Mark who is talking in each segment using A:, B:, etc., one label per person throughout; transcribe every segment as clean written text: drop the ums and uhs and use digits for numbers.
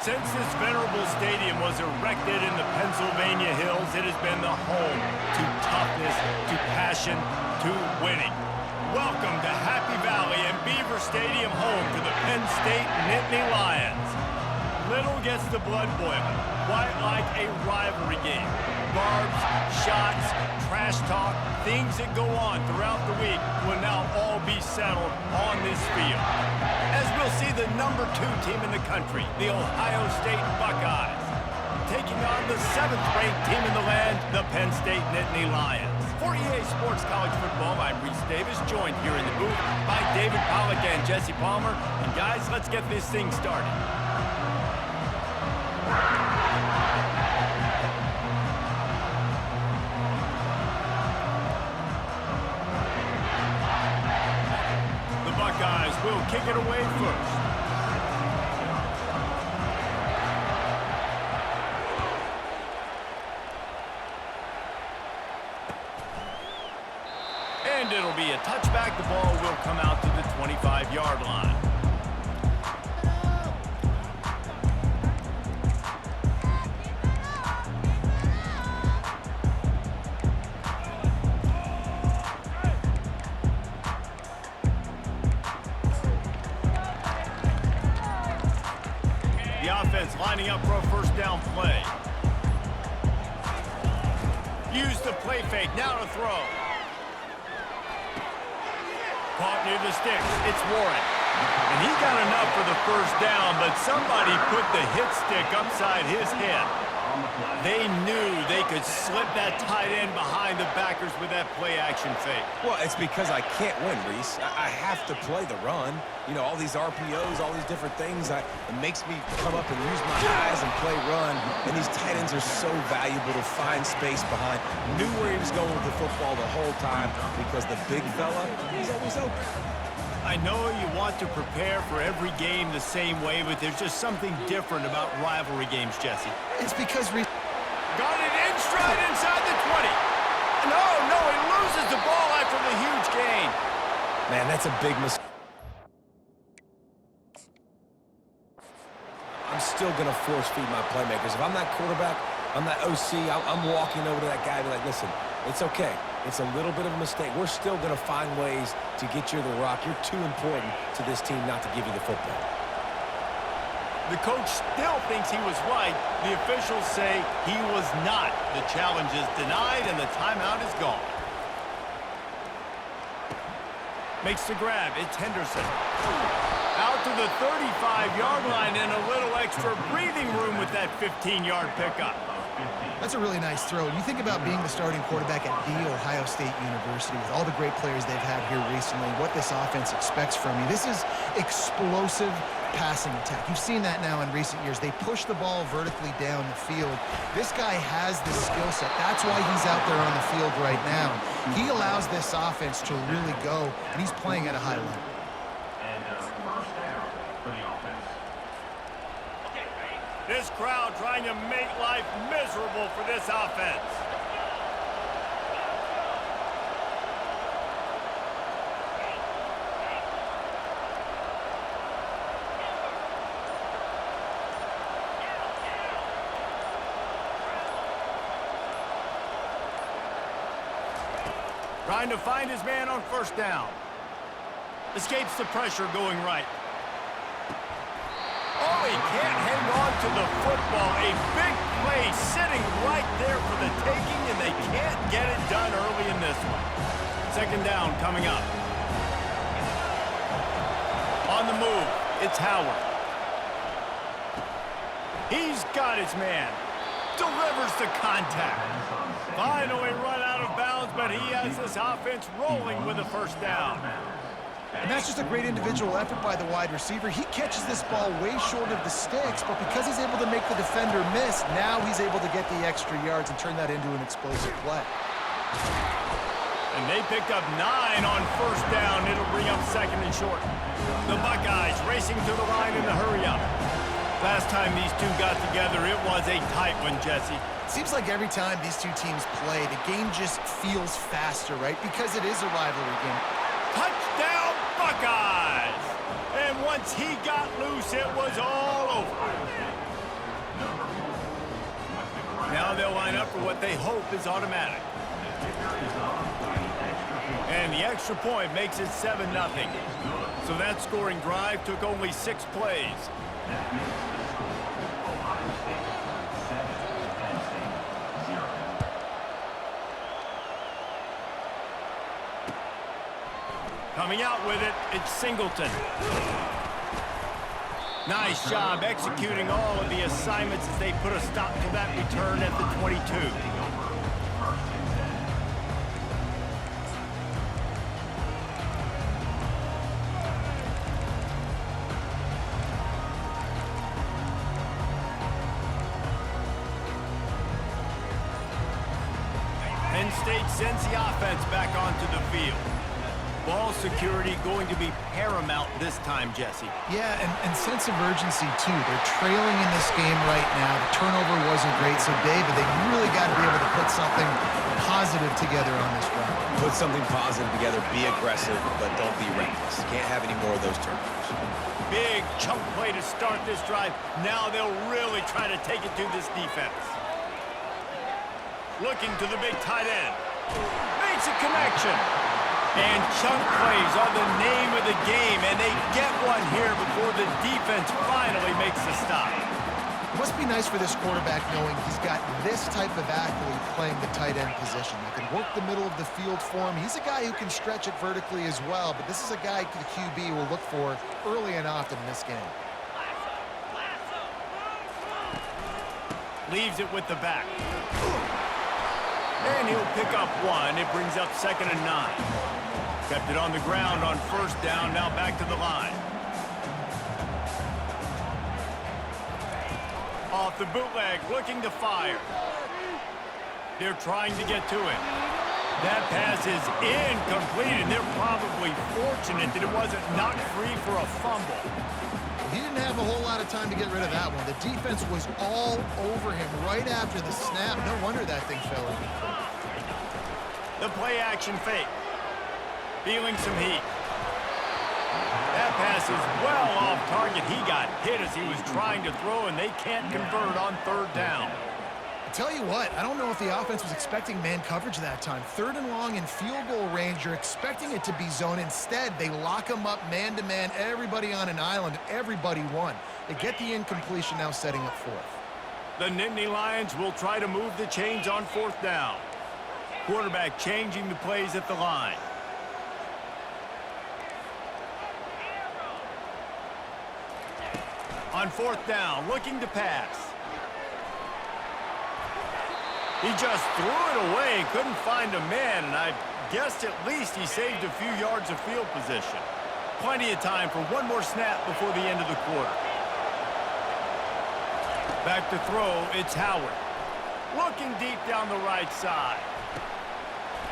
A: Since this venerable stadium was erected in the Pennsylvania Hills, it has been the home to toughness, to passion, to winning. Welcome to Happy Valley and Beaver Stadium, home to the Penn State Nittany Lions. Little gets the blood boiling, quite like a rivalry game. Barbs, shots, trash talk, things that go on throughout the week will now all be settled on this field. As we'll see the #2 team in the country, the Ohio State Buckeyes, taking on the 7th-ranked team in the land, the Penn State Nittany Lions. For EA Sports College Football, I'm Reese Davis, joined here in the booth by David Pollack and Jesse Palmer. And guys, let's get this thing started. The Buckeyes will kick it away first. And it'll be a touchback. The ball will come out to the 25-yard line. The offense lining up for a first down play. Use the play fake. Now to throw. Caught near the sticks. It's Warren. And he got enough for the first down, but somebody put the hit stick upside his head. They knew they could slip that tight end behind the backers with that play-action fake.
B: Well, it's because I can't win, Reese. I have to play the run. You know, all these RPOs, all these different things, it makes me come up and use my eyes and play run. And these tight ends are so valuable to find space behind. Knew where he was going with the football the whole time because the big fella, he's always open.
A: I know you want to prepare for every game the same way, but there's just something different about rivalry games, Jesse.
C: It's because we
A: got it in stride inside the 20. No, he loses the ball after the huge gain.
B: Man, that's a big mistake. I'm still going to force feed my playmakers. If I'm that quarterback, I'm that OC, I'm walking over to that guy and be like, listen, it's okay. It's a little bit of a mistake. We're still going to find ways to get you the rock. You're too important to this team not to give you the football.
A: The coach still thinks he was right. The officials say he was not. The challenge is denied and the timeout is gone. Makes the grab. It's Henderson. Out to the 35-yard line and a little extra breathing room with that 15-yard pickup.
C: That's a really nice throw. You think about being the starting quarterback at The Ohio State University with all the great players they've had here recently, what this offense expects from you. This is explosive passing attack. You've seen that now in recent years. They push the ball vertically down the field. This guy has the skill set. That's why he's out there on the field right now. He allows this offense to really go, and he's playing at a high level.
A: This crowd trying to make life miserable for this offense. Trying to find his man on first down. Escapes the pressure going right. Oh, he can't hang on to the football. A big play sitting right there for the taking, and they can't get it done early in this one. Second down coming up. On the move, it's Howard. He's got his man. Delivers the contact. Finally run out of bounds, but he has this offense rolling with a first down.
C: And that's just a great individual effort by the wide receiver. He catches this ball way short of the sticks, but because he's able to make the defender miss, now he's able to get the extra yards and turn that into an explosive play.
A: And they pick up 9 on first down. It'll bring up second and short. The Buckeyes racing to the line in the hurry-up. Last time these two got together, it was a tight one, Jesse.
C: Seems like every time these two teams play, the game just feels faster, right? Because it is a rivalry game.
A: Touchdown, Buckeyes! And once he got loose, it was all over. Now they'll line up for what they hope is automatic. And the extra point makes it 7-0. So that scoring drive took only 6 plays. Coming out with it, it's Singleton. Nice job executing all of the assignments as they put a stop to that return at the 22. Penn State sends the offense back onto the field. Ball security going to be paramount this time, Jesse.
C: Yeah, and sense of urgency, too. They're trailing in this game right now. The turnover wasn't great, so David, they really got to be able to put something positive together on this run.
B: Put something positive together, be aggressive, but don't be reckless. Can't have any more of those turnovers.
A: Big chunk play to start this drive. Now they'll really try to take it to this defense. Looking to the big tight end. Makes a connection. And chunk plays are the name of the game, and they get one here before the defense finally makes the stop.
C: It must be nice for this quarterback knowing he's got this type of athlete playing the tight end position. That can work the middle of the field for him. He's a guy who can stretch it vertically as well, but this is a guy the QB will look for early and often in this game.
A: Leaves it with the back. And he'll pick up one. It brings up 2nd and 9. Kept it on the ground on 1st down, now back to the line. Off the bootleg, looking to fire. They're trying to get to it. That pass is incomplete, and they're probably fortunate that it wasn't knocked free for a fumble.
C: He didn't have a whole lot of time to get rid of that one. The defense was all over him right after the snap. No wonder that thing fell in.
A: The play action fake. Feeling some heat. That pass is well off target. He got hit as he was trying to throw, and they can't convert on 3rd down.
C: I'll tell you what, I don't know if the offense was expecting man coverage that time. 3rd and long in field goal range, you're expecting it to be zone. Instead, they lock them up man-to-man, everybody on an island, everybody won. They get the incompletion, now setting up 4th.
A: The Nittany Lions will try to move the chains on 4th down. Quarterback changing the plays at the line. On 4th down, looking to pass. He just threw it away, couldn't find a man, and I guessed at least he saved a few yards of field position. Plenty of time for one more snap before the end of the quarter. Back to throw, it's Howard. Looking deep down the right side.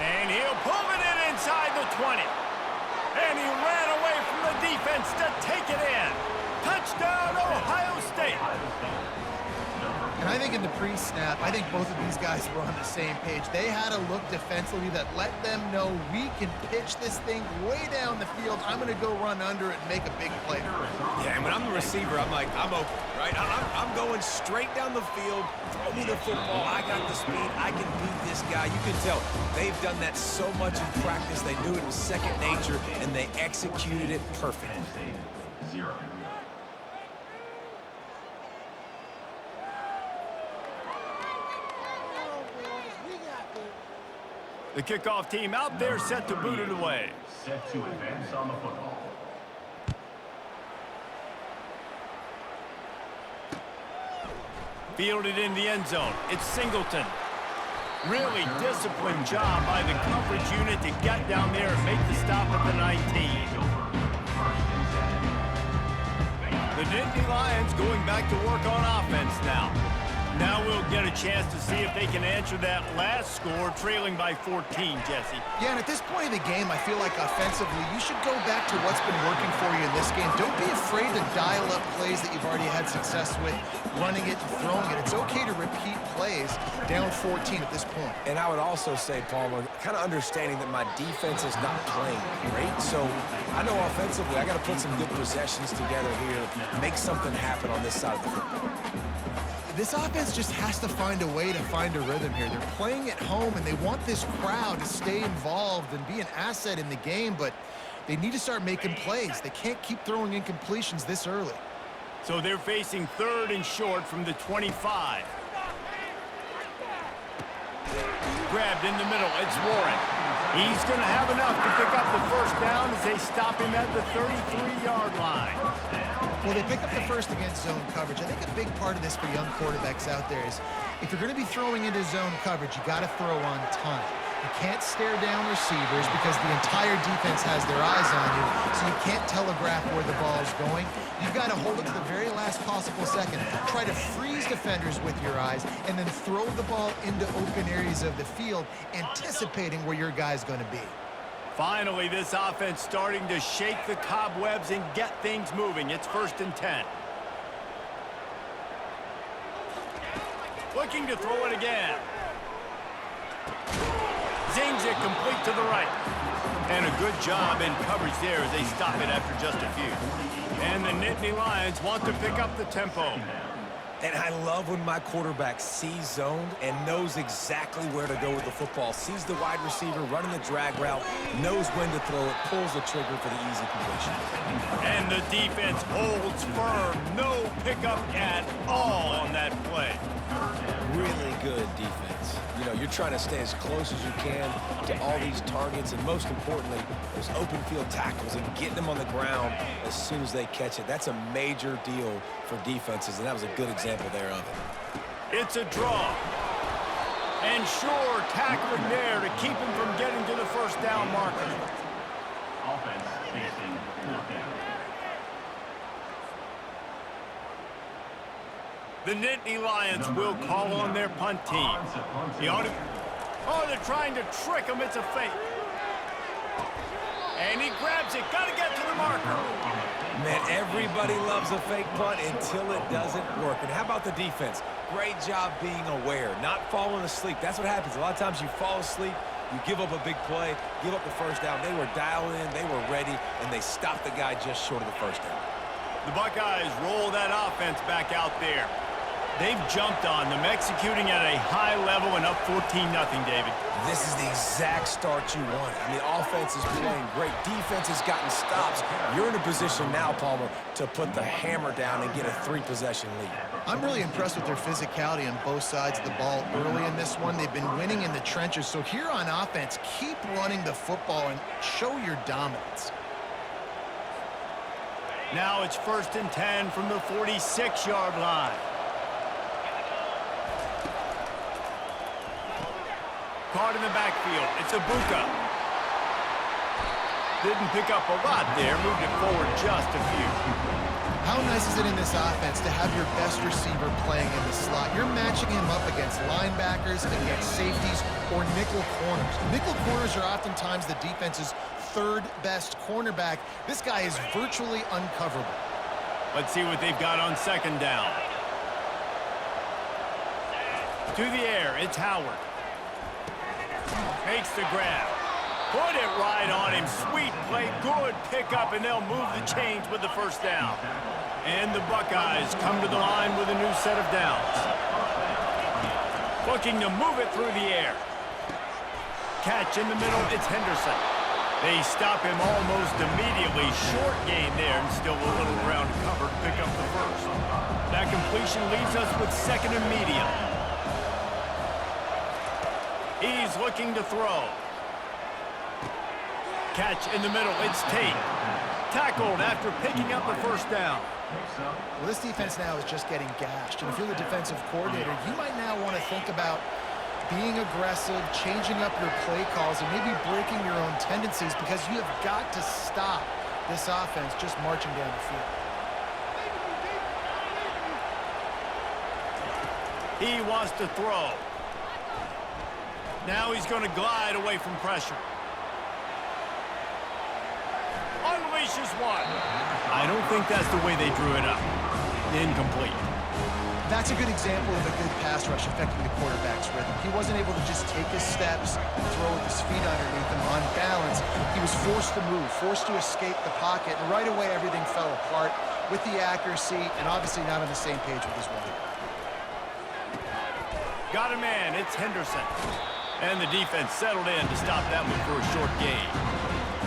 A: And he'll pull it in inside the 20. And he ran away from the defense to take it in. Touchdown, Ohio State.
C: And I think in the pre-snap, I think both of these guys were on the same page. They had a look defensively that let them know we can pitch this thing way down the field. I'm going to go run under it and make a big play.
B: Yeah, and when I'm the receiver, I'm like, I'm open, right? I'm going straight down the field. Throw me the football. I got the speed. I can beat this guy. You can tell they've done that so much in practice. They knew it was second nature, and they executed it perfect.
A: The kickoff team out there set to boot it away.
D: Set to advance on the football.
A: Fielded in the end zone. It's Singleton. Really disciplined job by the coverage unit to get down there and make the stop at the 19. The Nittany Lions going back to work on offense now. Now we'll get a chance to see if they can answer that last score, trailing by 14, Jesse.
C: Yeah, and at this point of the game, I feel like offensively, you should go back to what's been working for you in this game. Don't be afraid to dial up plays that you've already had success with, running it and throwing it. It's okay to repeat plays down 14 at this point.
B: And I would also say, Palmer, kind of understanding that my defense is not playing great. So I know offensively, I got to put some good possessions together here, make something happen on this side of the football.
C: This offense just has to find a way to find a rhythm here. They're playing at home, and they want this crowd to stay involved and be an asset in the game, but they need to start making plays. They can't keep throwing incompletions this early.
A: So they're facing 3rd and short from the 25. Grabbed in the middle. It's Warren. He's going to have enough to pick up the first down as they stop him at the 33-yard line.
C: Well, they pick up the first against zone coverage. I think a big part of this for young quarterbacks out there is if you're going to be throwing into zone coverage, you got to throw on time. You can't stare down receivers because the entire defense has their eyes on you, so you can't telegraph where the ball is going. You've got to hold it to the very last possible second. Try to freeze defenders with your eyes and then throw the ball into open areas of the field, anticipating where your guy's going to be.
A: Finally, this offense starting to shake the cobwebs and get things moving. It's 1st and 10. Looking to throw it again. Zings it complete to the right. And a good job in coverage there as they stop it after just a few. And the Nittany Lions want to pick up the tempo.
B: And I love when my quarterback sees zoned and knows exactly where to go with the football. Sees the wide receiver running the drag route, knows when to throw it, pulls the trigger for the easy completion.
A: And the defense holds firm. No pickup at all on that play.
B: Really good defense. You know, you're trying to stay as close as you can to all these targets, and most importantly, those open field tackles and getting them on the ground as soon as they catch it. That's a major deal for defenses, and that was a good example there of it.
A: It's a draw. And sure, tackling there to keep him from getting to the first down marker.
D: Offense facing 4th down.
A: The Nittany Lions will call on their punt team. Oh, they're trying to trick him. It's a fake. And he grabs it. Got to get to the marker.
B: Man, everybody loves a fake punt until it doesn't work. And how about the defense? Great job being aware, not falling asleep. That's what happens. A lot of times you fall asleep, you give up a big play, give up the first down. They were dialed in, they were ready, and they stopped the guy just short of the first down.
A: The Buckeyes roll that offense back out there. They've jumped on them, executing at a high level and up 14-0, David.
B: This is the exact start you want. I mean, offense is playing great. Defense has gotten stops. You're in a position now, Palmer, to put the hammer down and get a 3-possession lead.
C: I'm really impressed with their physicality on both sides of the ball early in this one. They've been winning in the trenches. So here on offense, keep running the football and show your dominance.
A: Now it's 1st and 10 from the 46-yard line. Caught in the backfield. It's Ibuka. Didn't pick up a lot there. Moved it forward just a few.
C: How nice is it in this offense to have your best receiver playing in the slot? You're matching him up against linebackers, against safeties, or nickel corners. Nickel corners are oftentimes the defense's 3rd best cornerback. This guy is virtually uncoverable.
A: Let's see what they've got on 2nd down. To the air. It's Howard. Makes the grab. Put it right on him. Sweet play. Good pickup, and they'll move the chains with the first down. And the Buckeyes come to the line with a new set of downs. Looking to move it through the air. Catch in the middle. It's Henderson. They stop him almost immediately. Short gain there, and still a little ground covered. Pick up the first. That completion leaves us with 2nd and medium. He's looking to throw. Catch in the middle. It's Tate. Tackled after picking up the first down.
C: Well, this defense now is just getting gashed. And if you're the defensive coordinator, you might now want to think about being aggressive, changing up your play calls, and maybe breaking your own tendencies because you have got to stop this offense just marching down the field.
A: He wants to throw. Now he's going to glide away from pressure. Unleashes one. I don't think that's the way they drew it up. Incomplete.
C: That's a good example of a good pass rush affecting the quarterback's rhythm. He wasn't able to just take his steps and throw with his feet underneath him on balance. He was forced to move, forced to escape the pocket, and right away everything fell apart with the accuracy and obviously not on the same page with his running.
A: Got a man, it's Henderson. And the defense settled in to stop that one for a short gain.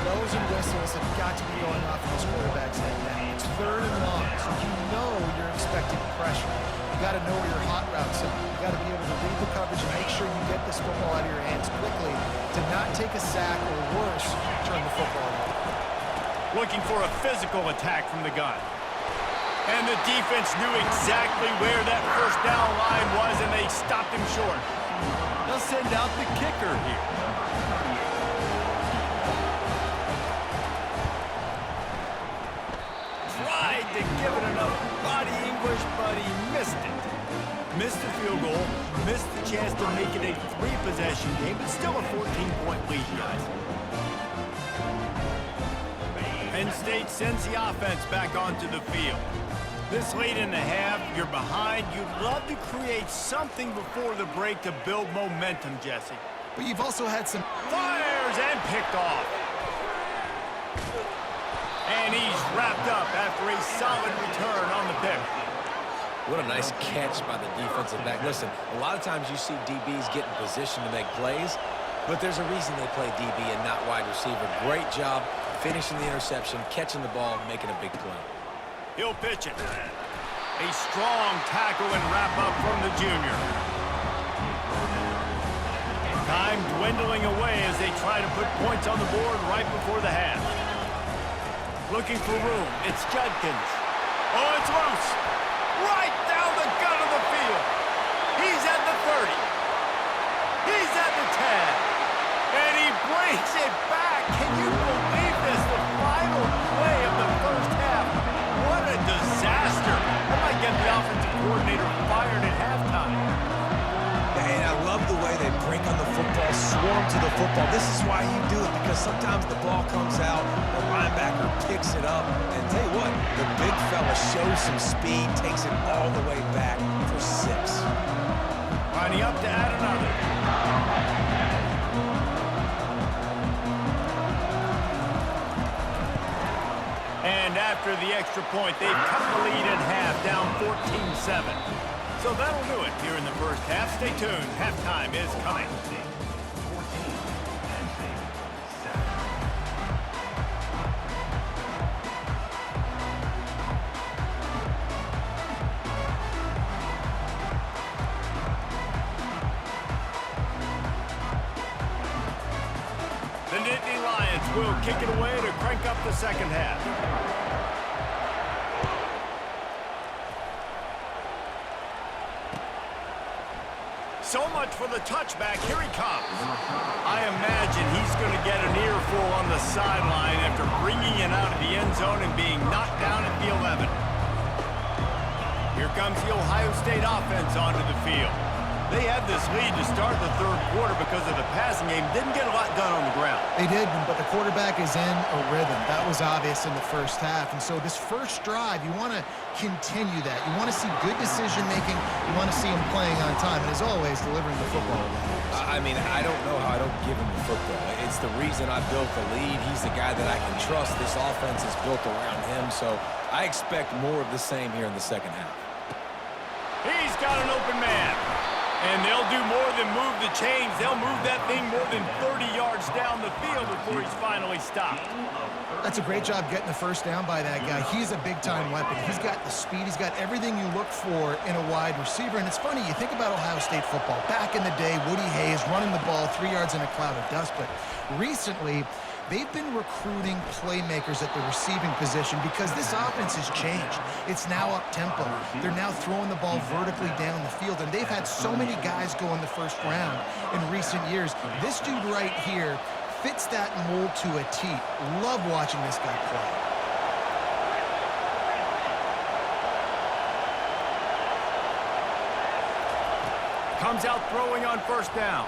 C: Bells and whistles have got to be going off in this quarterback's head now. It's 3rd and long, so you know you're expecting pressure. You got to know where your hot routes are. You got to be able to read the coverage and make sure you get this football out of your hands quickly to not take a sack or worse, turn the football over.
A: Looking for a physical attack from the gun. And the defense knew exactly where that first down line was, and they stopped him short. They'll send out the kicker here. Tried to give it enough body English, but he missed it. Missed the field goal, missed the chance to make it a 3-possession game, but still a 14-point lead, guys. Penn State sends the offense back onto the field. This late in the half, you're behind. You'd love to create something before the break to build momentum, Jesse.
C: But you've also had some...
A: Fires and picked off. And he's wrapped up after a solid return on the pick.
B: What a nice catch by the defensive back. Listen, a lot of times you see DBs get in position to make plays, but there's a reason they play DB and not wide receiver. Great job finishing the interception, catching the ball, making a big play.
A: He'll pitch it. A strong tackle and wrap-up from the junior. Time dwindling away as they try to put points on the board right before the half. Looking for room. It's Judkins. Oh, it's loose. Right down the gut of the field. He's at the 30. He's at the 10. And he brings it back. Can you believe this? The final play of the first half. What a disaster. That might get the offensive coordinator fired at halftime.
B: And I love the way they break on the football, swarm to the football. This is why you do it, because sometimes the ball comes out, the linebacker picks it up, and tell you what, the big fella shows some speed, takes it all the way back for 6.
A: Lining up to add another. And after the extra point, they've cut the lead in half, down 14-7. So that'll do it here in the first half. Stay tuned. Halftime is coming. The Nittany Lions will kick it away to crank up the second half. So much for the touchback. Here he comes. I imagine he's going to get an earful on the sideline after bringing it out of the end zone and being knocked down at the 11. Here comes the Ohio State offense onto the field. They had this lead to start the third quarter because of the passing game. Didn't get a lot done on the ground.
C: They did, but the quarterback is in a rhythm. That was obvious in the first half. And so this first drive, you want to continue that. You want to see good decision-making. You want to see him playing on time. And as always, delivering the football.
B: I mean, I don't know how I don't give him the football. It's the reason I built the lead. He's the guy that I can trust. This offense is built around him. So I expect more of the same here in the second half.
A: He's got an open man. And they'll do more than move the chains. They'll move that thing more than 30 yards down the field before he's finally stopped.
C: That's a great job getting the first down by that guy. He's a big-time weapon. He's got the speed. He's got everything you look for in a wide receiver. And it's funny, you think about Ohio State football. Back in the day, Woody Hayes running the ball 3 yards in a cloud of dust. But recently, they've been recruiting playmakers at the receiving position because this offense has changed. It's now up-tempo. They're now throwing the ball vertically down the field, and they've had so many guys go in the first round in recent years. This dude right here fits that mold to a T. Love watching this guy play.
A: Comes out throwing on first down.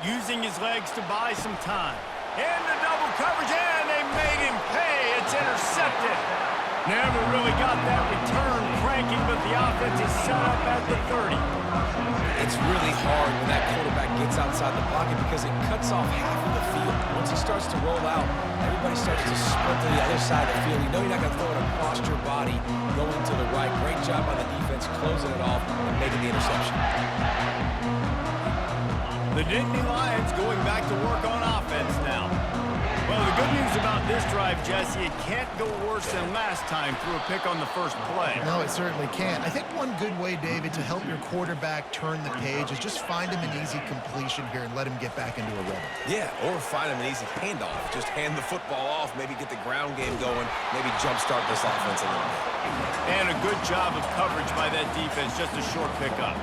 A: Using his legs to buy some time. And the double coverage, and they made him pay. It's intercepted. Never really got that return cranking, but the offense is set up at the 30.
B: It's really hard when that quarterback gets outside the pocket because it cuts off half of the field. Once he starts to roll out, everybody starts to split to the other side of the field. You know you're not going to throw it across your body going to the right. Great job by the defense defense closing it off and making the interception.
A: The Nittany Lions going back to work on offense now. Well, the good news about this drive, Jesse, it can't go worse than last time through a pick on the first play.
C: No, it certainly can't. I think one good way, David, to help your quarterback turn the page is just find him an easy completion here and let him get back into a rhythm.
B: Yeah, or find him an easy handoff. Just hand the football off, maybe get the ground game going, maybe jumpstart this offense a little bit.
A: And a good job of coverage by that defense, just a short pickup.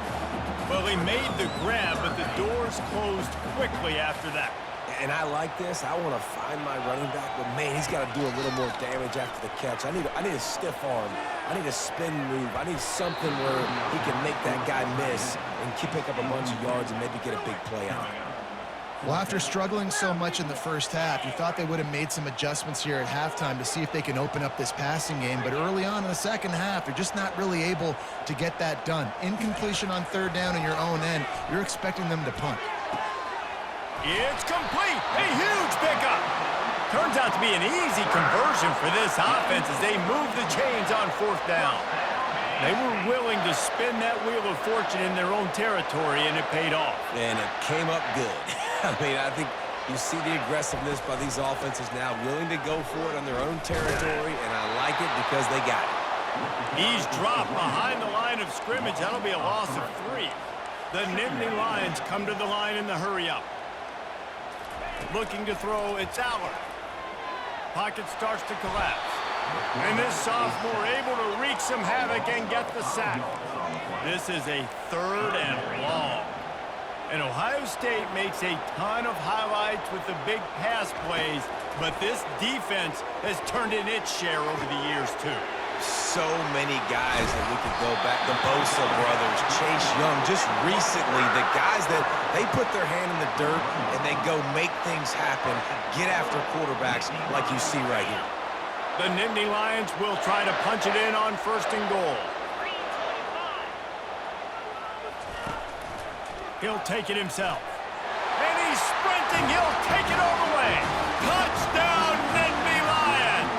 A: Well, he made the grab, but the doors closed quickly after that.
B: And I like this. I want to find my running back, but man, he's got to do a little more damage after the catch. I need a stiff arm. I need a spin move. I need something where he can make that guy miss and pick up a bunch of yards and maybe get a big play out of it.
C: Well, after struggling so much in the first half, you thought they would have made some adjustments here at halftime to see if they can open up this passing game. But early on in the second half, they're just not really able to get that done. Incompletion on third down in your own end, you're expecting them to punt.
A: It's complete. A huge pickup. Turns out to be an easy conversion for this offense as they move the chains on fourth down. They were willing to spin that wheel of fortune in their own territory, and it paid off.
B: And it came up good. I mean, I think you see the aggressiveness by these offenses now, willing to go for it on their own territory, and I like it because they got it.
A: He's dropped behind the line of scrimmage. That'll be a loss of 3. The Nittany Lions come to the line in the hurry-up. Looking to throw, it's Allard. Pocket starts to collapse. And this sophomore able to wreak some havoc and get the sack. This is a 3rd and long. And Ohio State makes a ton of highlights with the big pass plays, but this defense has turned in its share over the years, too.
B: So many guys that we could go back. The Bosa brothers, Chase Young, just recently, the guys that they put their hand in the dirt and they go make things happen, get after quarterbacks like you see right here.
A: The Nittany Lions will try to punch it in on 1st and goal. He'll take it himself. And he's sprinting. He'll take it all the way. Touchdown, Nittany Lions!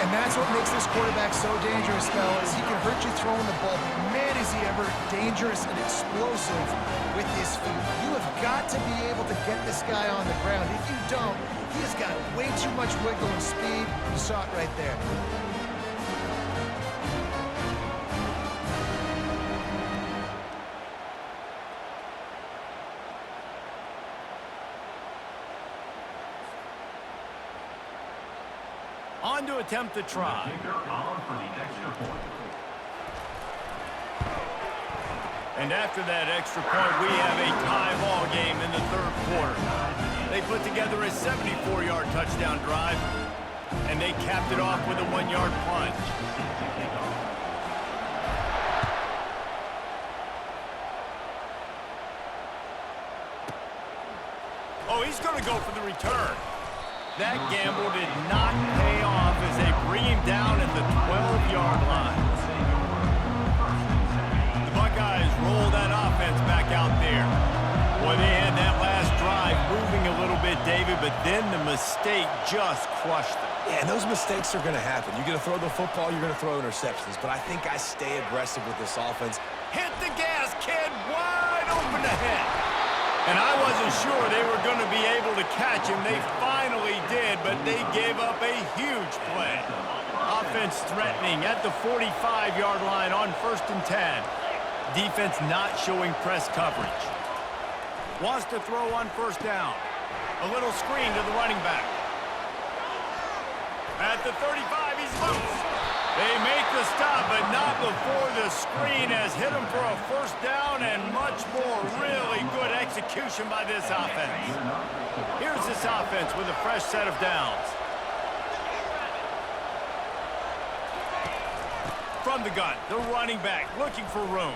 C: And that's what makes this quarterback so dangerous, fellas. He can hurt you throwing the ball. Man, is he ever dangerous and explosive with his feet. You have got to be able to get this guy on the ground. If you don't, he has got way too much wiggle and speed. You saw it right there.
A: On to attempt the try. And after that extra point, we have a tie ball game in the 3rd quarter. They put together a 74-yard touchdown drive, and they capped it off with a 1-yard plunge. Oh, he's going to go for the return. That gamble did not pay off as they bring him down at the 12-yard line. The Buckeyes roll that offense back out there. Boy, they had that last drive moving a little bit, David, but then the mistake just crushed them.
B: Yeah, and those mistakes are going to happen. You're going to throw the football, you're going to throw interceptions, but I think I stay aggressive with this offense.
A: Hit the gas, kid, wide open ahead. And I wasn't sure they were going to be able to catch him. They finally did, but they gave up a huge play. Offense threatening at the 45-yard line on 1st and 10. Defense not showing press coverage. Wants to throw on 1st down. A little screen to the running back. At the 35, he's loose. They make the stop, but not before the screen has hit him for a 1st down and much more. Really good execution by this offense. Here's this offense with a fresh set of downs. From the gun, the running back looking for room.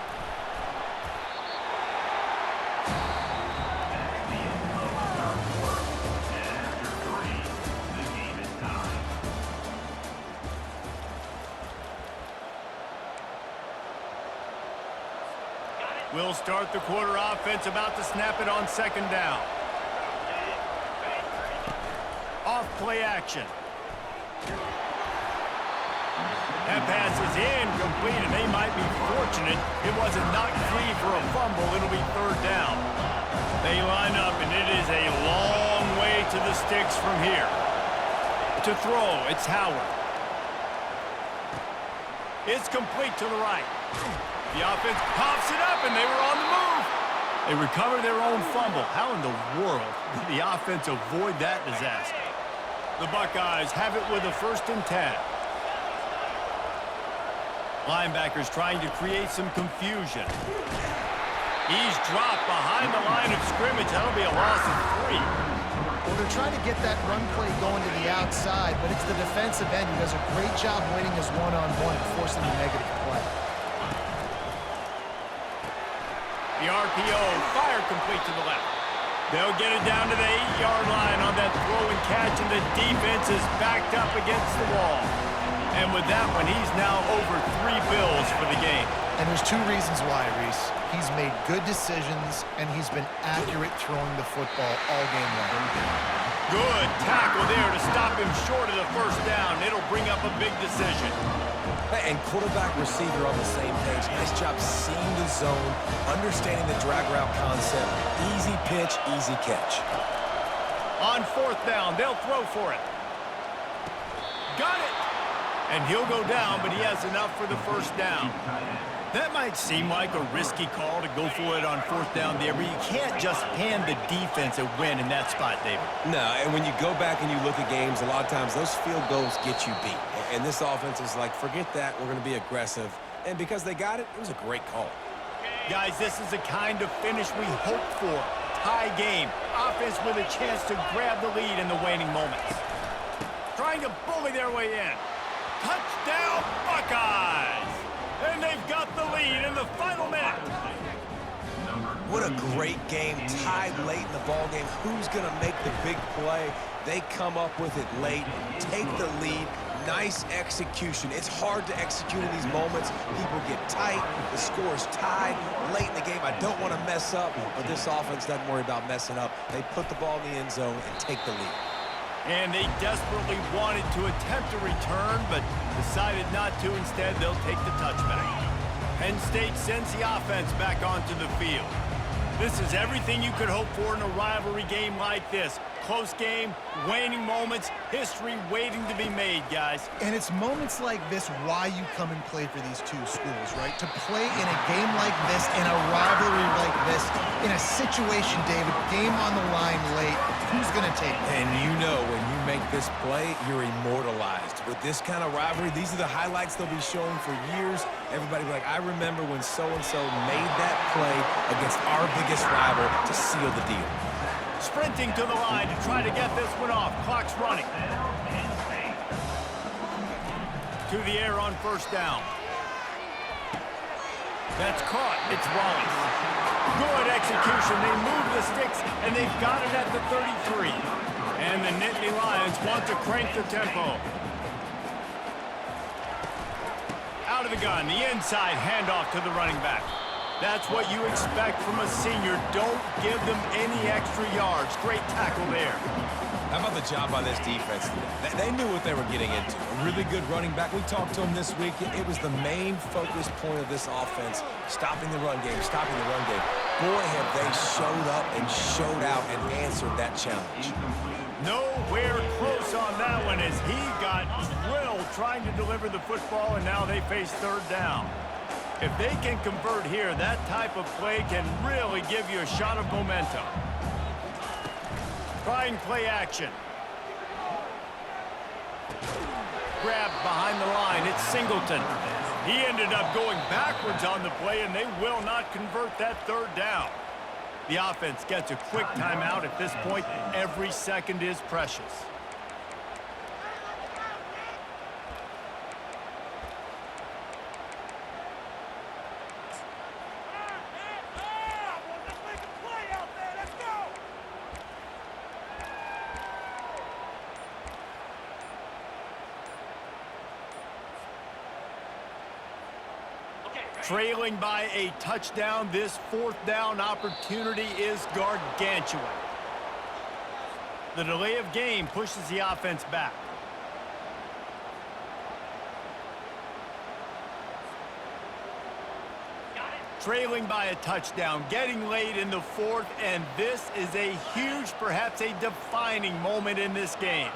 A: We'll start the quarter offense, about to snap it on 2nd down. Off play action. that pass is incomplete, and they might be fortunate it wasn't knocked free for a fumble. It'll be third down. They line up, and it is a long way to the sticks from here. To throw, it's Howard. It's complete to the right. The offense pops it up, and they were on the move. They recover their own fumble. How in the world did the offense avoid that disaster? The Buckeyes have it with a 1st and 10. Linebackers trying to create some confusion. He's dropped behind the line of scrimmage. That'll be a loss of 3.
C: Well, they're trying to get that run play going to the outside, but it's the defensive end who does a great job winning his one-on-one and forcing the negative play.
A: The RPO, fire complete to the left. They'll get it down to the 8-yard line on that throw and catch, and the defense is backed up against the wall. And with that one, he's now over 3 bills for the game.
C: And there's 2 reasons why, Reese. He's made good decisions, and he's been accurate throwing the football all game long.
A: Good tackle there to stop him short of the 1st down. It'll bring up a big decision.
B: And quarterback receiver on the same page. Nice job seeing the zone, understanding the drag route concept. Easy pitch, easy catch.
A: On 4th down, they'll throw for it. Got it! And he'll go down, but he has enough for the 1st down. That might seem like a risky call to go for it on 4th down there, but you can't just hand the defense a win in that spot, David.
B: No, and when you go back and you look at games, a lot of times those field goals get you beat. And this offense is like, forget that, we're going to be aggressive. And because they got it, it was a great call.
A: Guys, this is the kind of finish we hope for. Tie game. Offense with a chance to grab the lead in the waning moments. Trying to bully their way in. Touchdown, Buckeyes! And they've got the lead in the final minute.
B: What a great game, tied late in the ball game. Who's going to make the big play? They come up with it late, take the lead. Nice execution. It's hard to execute in these moments. People get tight. The score's tied late in the game. I don't want to mess up, but this offense doesn't worry about messing up. They put the ball in the end zone and take the lead.
A: And they desperately wanted to attempt a return, but decided not to. Instead, they'll take the touchback. Penn State sends the offense back onto the field. This is everything you could hope for in a rivalry game like this. Close game, waning moments, history waiting to be made, guys.
C: And it's moments like this why you come and play for these 2 schools, right? To play in a game like this, in a rivalry like this, in a situation, David, game on the line late, who's going to take it?
B: And you know when you make this play, you're immortalized. With this kind of rivalry, these are the highlights they'll be showing for years. Everybody will be like, I remember when so-and-so made that play against our biggest rival to seal the deal.
A: Sprinting to the line to try to get this one off. Clock's running. To the air on 1st down. That's caught. It's Wallace. Good execution. They move the sticks, and they've got it at the 33. And the Nittany Lions want to crank the tempo. Out of the gun. The inside handoff to the running back. That's what you expect from a senior. Don't give them any extra yards. Great tackle there.
B: How about the job by this defense? They knew what they were getting into. A really good running back. We talked to him this week. It was the main focus point of this offense, stopping the run game, stopping the run game. Boy, have they showed up and showed out and answered that challenge.
A: Nowhere close on that one as he got drilled trying to deliver the football, and now they face 3rd down. If they can convert here, that type of play can really give you a shot of momentum. Try and play action. Grabbed behind the line, it's Singleton. He ended up going backwards on the play, and they will not convert that 3rd down. The offense gets a quick timeout at this point. Every second is precious. Trailing by a touchdown, this 4th down opportunity is gargantuan. The delay of game pushes the offense back. trailing by a touchdown, getting late in the fourth, and this is a huge, perhaps a defining moment in this game.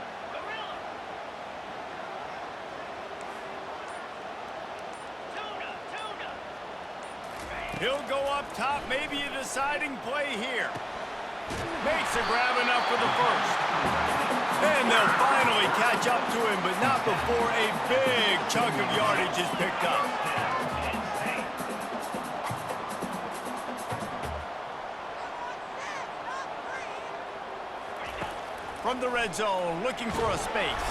A: He'll go up top, maybe a deciding play here. Makes a grab enough for the first. And they'll finally catch up to him, but not before a big chunk of yardage is picked up. From the red zone, looking for a space.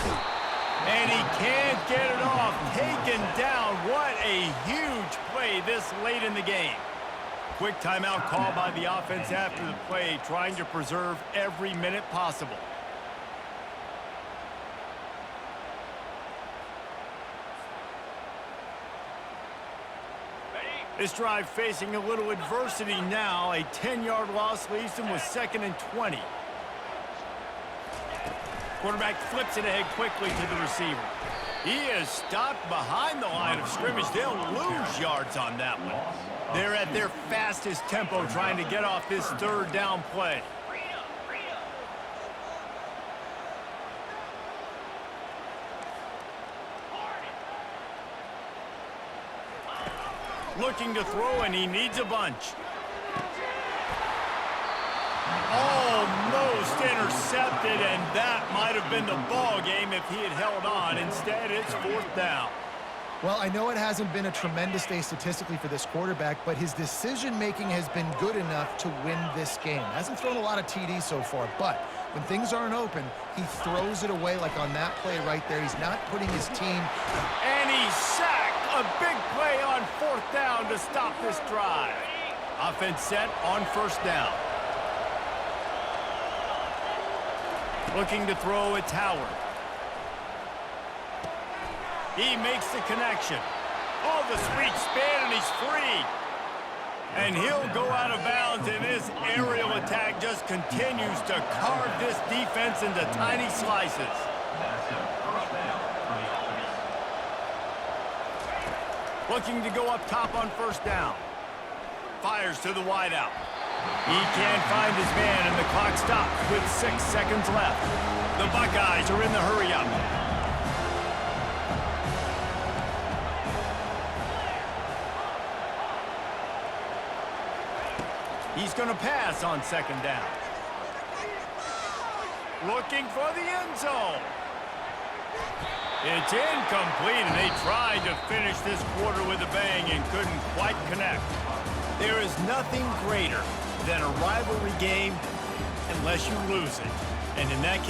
A: And he can't get it off. Taken down. What a huge play this late in the game. Quick timeout call by the offense after the play, trying to preserve every minute possible. This drive facing a little adversity now. A 10-yard loss leaves him with 2nd and 20. Quarterback flips it ahead quickly to the receiver. He is stopped behind the line of scrimmage. They'll lose yards on that one. They're at their fastest tempo trying to get off this 3rd down play. Looking to throw, and he needs a bunch. Almost intercepted, and that might have been the ball game if he had held on. Instead, it's 4th down.
C: Well, I know it hasn't been a tremendous day statistically for this quarterback, but his decision-making has been good enough to win this game. Hasn't thrown a lot of TDs so far, but when things aren't open, he throws it away like on that play right there. He's not putting his team...
A: And he's sacked. A big play on 4th down to stop this drive. Offense set on 1st down. Looking to throw at Howard. He makes the connection. Oh, the sweet spin, and he's free. And he'll go out of bounds, and this aerial attack just continues to carve this defense into tiny slices. Looking to go up top on 1st down. Fires to the wideout. He can't find his man, and the clock stops with 6 seconds left. The Buckeyes are in the hurry-up. He's going to pass on 2nd down. Looking for the end zone. It's incomplete, and they tried to finish this quarter with a bang and couldn't quite connect. There is nothing greater than a rivalry game unless you lose it. And in that case,